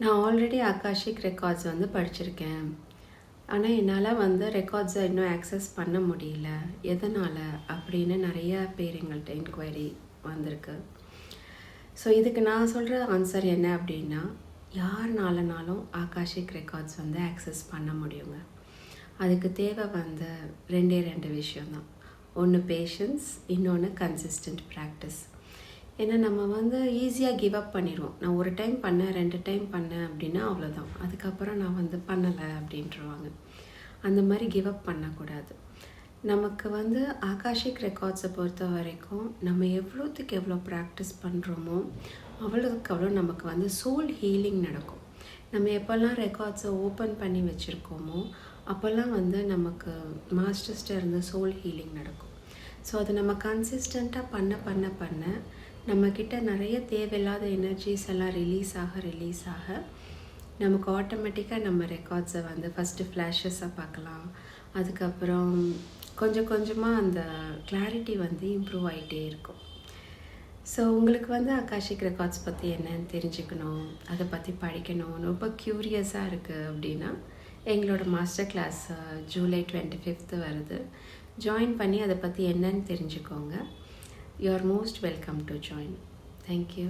நான் already அகாஷிக் records வந்து படிச்சிருக்கேன். ஆனால் என்னால் வந்து ரெக்கார்ட்ஸை இன்னும் ஆக்சஸ் பண்ண முடியல. எதனால் அப்படின்னு நிறைய பேர் எங்கள்கிட்ட என்கொயரி வந்திருக்கு. ஸோ இதுக்கு நான் சொல்கிற ஆன்சர் என்ன அப்படின்னா, யாருனாலனாலும் அகாஷிக் ரெக்கார்ட்ஸ் வந்து ஆக்சஸ் பண்ண முடியுங்க. அதுக்கு தேவை வந்து ரெண்டு விஷயம்தான். ஒன்று பேஷன்ஸ், இன்னொன்று கன்சிஸ்டன்ட் ப்ராக்டிஸ். ஏன்னா நம்ம வந்து ஈஸியாக கிவ் அப் பண்ணிடுவோம். நான் ஒரு டைம் பண்ணேன், 2 டைம் பண்ணேன் அப்படின்னா அவ்வளோதான். அதுக்கப்புறம் நான் வந்து பண்ணலை அப்படின்ட்டுருவாங்க. அந்த மாதிரி கிவ் அப் பண்ணக்கூடாது. நமக்கு வந்து ஆகாஷிக் ரெக்கார்ட்ஸை பொறுத்த வரைக்கும் நம்ம எவ்வளோத்துக்கு எவ்வளோ ப்ராக்டிஸ் பண்ணுறோமோ அவ்வளோதுக்கு அவ்வளோ நமக்கு வந்து சோல் ஹீலிங் நடக்கும். நம்ம எப்போல்லாம் ரெக்கார்ட்ஸை ஓப்பன் பண்ணி வச்சுருக்கோமோ அப்போல்லாம் வந்து நமக்கு மாஸ்டர்ஸ்ட இருந்து சோல் ஹீலிங் நடக்கும். ஸோ அதை நம்ம கன்சிஸ்டண்ட்டாக பண்ண நம்மக்கிட்ட நிறைய தேவையில்லாத எனர்ஜிஸ் எல்லாம் ரிலீஸ் ஆக நமக்கு ஆட்டோமேட்டிக்காக நம்ம ரெக்கார்ட்ஸை வந்து ஃபஸ்ட்டு ஃப்ளாஷஸாக பார்க்கலாம். அதுக்கப்புறம் கொஞ்சம் கொஞ்சமாக அந்த கிளாரிட்டி வந்து இம்ப்ரூவ் ஆகிட்டே இருக்கும். ஸோ உங்களுக்கு வந்து அகாஷிக் ரெக்கார்ட்ஸ் பற்றி என்னன்னு தெரிஞ்சுக்கணும், அதை பற்றி படிக்கணும், ரொம்ப க்யூரியஸாக இருக்குது அப்படின்னா எங்களோட மாஸ்டர் கிளாஸ் ஜூலை 25 வருது. ஜாயின் பண்ணி அதை பற்றி என்னன்னு தெரிஞ்சுக்கோங்க. You are most welcome to join. Thank you.